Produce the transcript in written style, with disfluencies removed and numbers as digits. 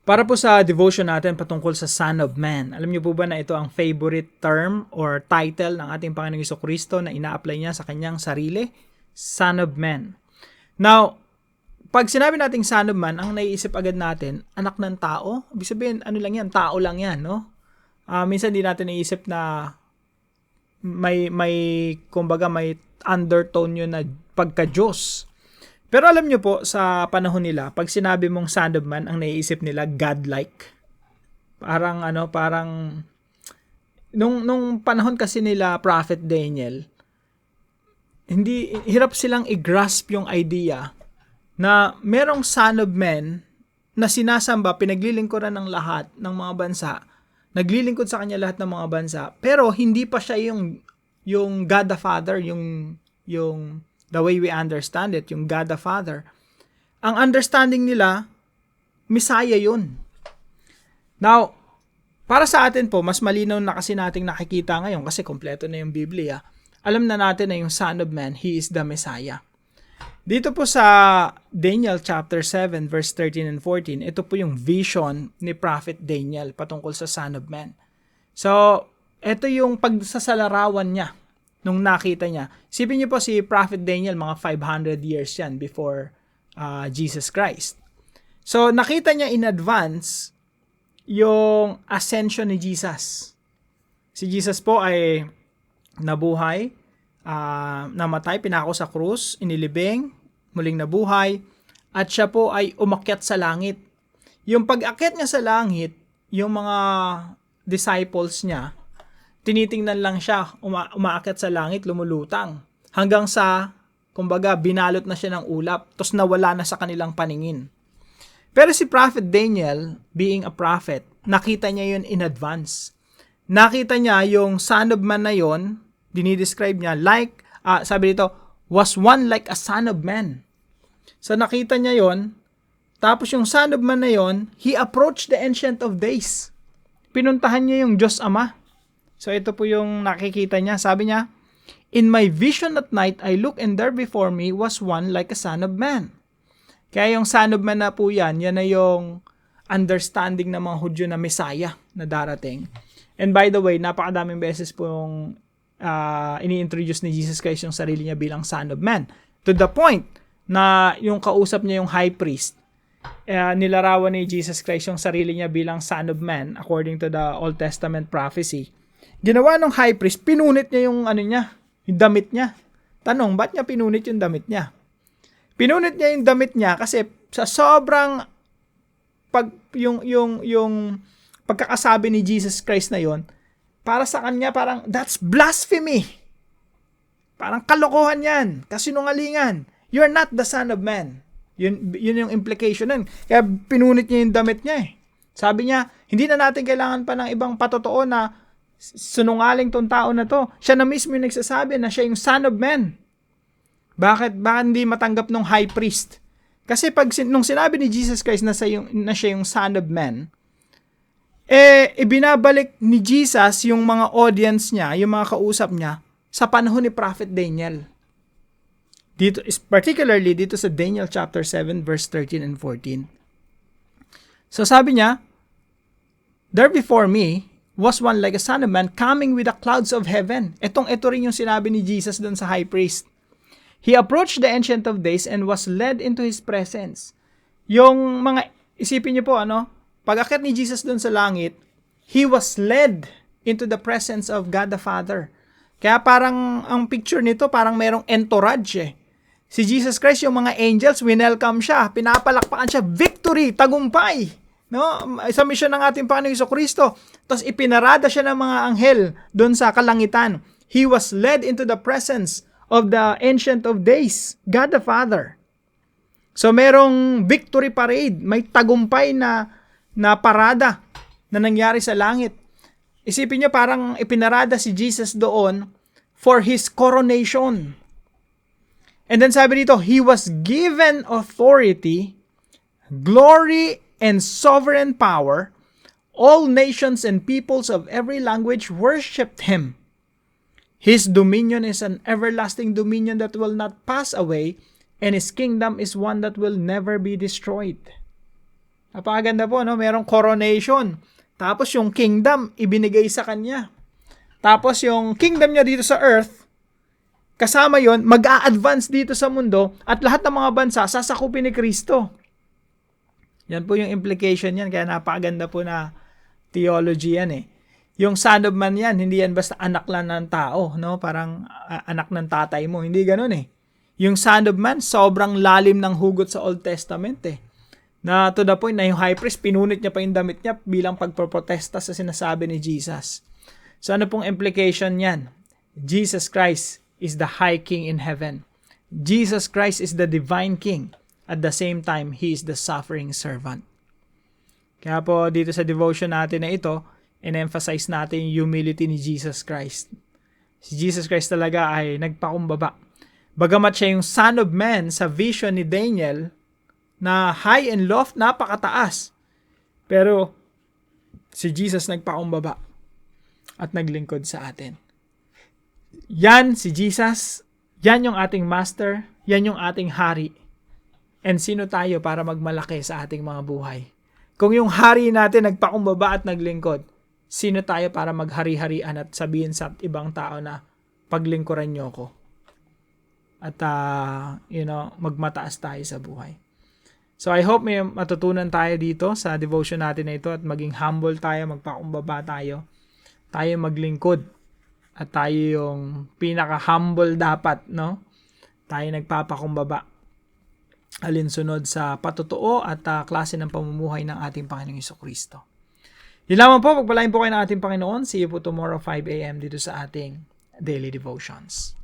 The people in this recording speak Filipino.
Para po sa devotion natin patungkol sa Son of Man. Alam niyo po ba na ito ang favorite term or title ng ating Panginoong Jesucristo na ina-apply niya sa kanyang sarili? Son of Man. Now, pag sinabi nating Son of Man, ang naiisip agad natin, anak ng tao? Ibig sabihin, ano lang yan? Tao lang yan, no? Minsan di natin naiisip na may kumbaga may undertone yun na pagka-Diyos. Pero alam nyo po, sa panahon nila, pag sinabi mong Son of Man, ang naiisip nila, God-like. Parang, nung panahon kasi nila, Prophet Daniel, hirap silang i-grasp yung idea na merong Son of Man na sinasamba, pinaglilingkuran ng lahat ng mga bansa, naglilingkod sa kanya lahat ng mga bansa, pero hindi pa siya yung God the Father, yung the way we understand it, yung God the Father. Ang understanding nila, Messiah yun. Now, para sa atin po, mas malinaw na kasi nating nakikita ngayon kasi kompleto na yung Biblia. Alam na natin na yung Son of Man, He is the Messiah. Dito po sa Daniel chapter 7 verse 13 and 14, ito po yung vision ni Prophet Daniel patungkol sa Son of Man. So, ito yung pagsasalarawan niya nung nakita niya. Isipin niyo po si Prophet Daniel, mga 500 years yan before Jesus Christ. So, nakita niya in advance yung ascension ni Jesus. Si Jesus po ay nabuhay, namatay, pinako sa krus, inilibing, muling nabuhay, at siya po ay umakyat sa langit. Yung pag-akyat niya sa langit, yung mga disciples niya, tinitingnan lang siya, umaakyat sa langit, lumulutang. Hanggang sa, kumbaga, binalot na siya ng ulap, tapos nawala na sa kanilang paningin. Pero si Prophet Daniel, being a prophet, nakita niya yun in advance. Nakita niya yung Son of Man na yun, dinidescribe niya, like, sabi dito, was one like a Son of Man. So nakita niya yun, tapos yung Son of Man na yun, he approached the Ancient of Days. Pinuntahan niya yung Diyos Ama. So ito po yung nakikita niya. Sabi niya, in my vision at night, I looked and there before me was one like a Son of Man. Kaya yung Son of Man na po yan na yung understanding ng mga Hudyo na Messiah na darating. And by the way, napakadaming beses po yung ini-introduce ni Jesus Christ yung sarili niya bilang Son of Man. To the point na yung kausap niya yung high priest, nilarawan ni Jesus Christ yung sarili niya bilang Son of Man according to the Old Testament prophecy. Ginawa ng high priest, pinunit niya yung yung damit niya. Tanong, ba't niya pinunit yung damit niya? Pinunit niya yung damit niya kasi sa sobrang yung pagkakasabi ni Jesus Christ na yon, para sa kanya parang that's blasphemy. Parang kalokohan yan, kasinungalingan. You're not the Son of Man. Yun yung implication nun. Kaya pinunit niya yung damit niya eh. Sabi niya, hindi na natin kailangan pa ng ibang patotoo na sunungaling tong tao na to. Siya na mismo yung nagsasabi na siya yung Son of Man. Bakit hindi matanggap ng high priest? Kasi nung sinabi ni Jesus Christ na siya yung Son of Man, ibinabalik ni Jesus yung mga audience niya, yung mga kausap niya, sa panahon ni Prophet Daniel. Dito, particularly dito sa Daniel chapter 7 verse 13 and 14. So sabi niya, there before me was one like a Son of Man coming with the clouds of heaven. Ito rin yung sinabi ni Jesus doon sa high priest. He approached the Ancient of Days and was led into His presence. Yung mga, isipin niyo po, pag-akyat ni Jesus doon sa langit, He was led into the presence of God the Father. Kaya parang, ang picture nito, parang merong entourage eh. Si Jesus Christ, yung mga angels, winelcome siya, pinapalakpakan siya, victory, tagumpay. Sa mission ng ating Panginoong Jesucristo. Tapos ipinarada siya ng mga anghel doon sa kalangitan. He was led into the presence of the Ancient of Days, God the Father. So merong victory parade, may tagumpay na parada na nangyari sa langit. Isipin niyo parang ipinarada si Jesus doon for His coronation. And then sabi dito, He was given authority, glory, and sovereign power. All nations and peoples of every language worshipped Him. His dominion is an everlasting dominion that will not pass away, and His kingdom is one that will never be destroyed. Napakaganda po, no? Merong coronation. Tapos yung kingdom, ibinigay sa kanya. Tapos yung kingdom niya dito sa earth, kasama yon, mag-a-advance dito sa mundo at lahat ng mga bansa sasakupin ni Kristo. Yan po yung implication yan. Kaya napakaganda po na theology yan eh. Yung Son of Man yan, hindi yan basta anak lang ng tao, no? Parang anak ng tatay mo. Hindi ganun eh. Yung Son of Man, sobrang lalim ng hugot sa Old Testament eh. Na to the point na yung high priest, pinunit niya pa yung damit niya bilang pagproprotesta sa sinasabi ni Jesus. So ano pong implication yan? Jesus Christ is the high king in heaven. Jesus Christ is the divine king. At the same time, He is the suffering servant. Kaya po dito sa devotion natin na ito, in-emphasize natin yung humility ni Jesus Christ. Si Jesus Christ talaga ay nagpakumbaba. Bagamat siya yung Son of Man sa vision ni Daniel, na high and loft, napakataas. Pero si Jesus nagpakumbaba at naglingkod sa atin. Yan si Jesus, yan yung ating master, yan yung ating hari. And sino tayo para magmalaki sa ating mga buhay? Kung yung hari natin nagpakumbaba at naglingkod, sino tayo para maghari-harian at sabihin sa ibang tao na paglingkuran niyo ko? At magmataas tayo sa buhay. So I hope may matutunan tayo dito sa devotion natin na ito at maging humble tayo, magpakumbaba tayo. Tayo maglingkod at tayo yung pinaka-humble dapat, no? Tayo nagpapakumbaba. Alinsunod sa patotoo at klase ng pamumuhay ng ating Panginoong Jesucristo. Yun lamang po, pagpalain po kayo ng ating Panginoon. See you po tomorrow 5 a.m. dito sa ating Daily Devotions.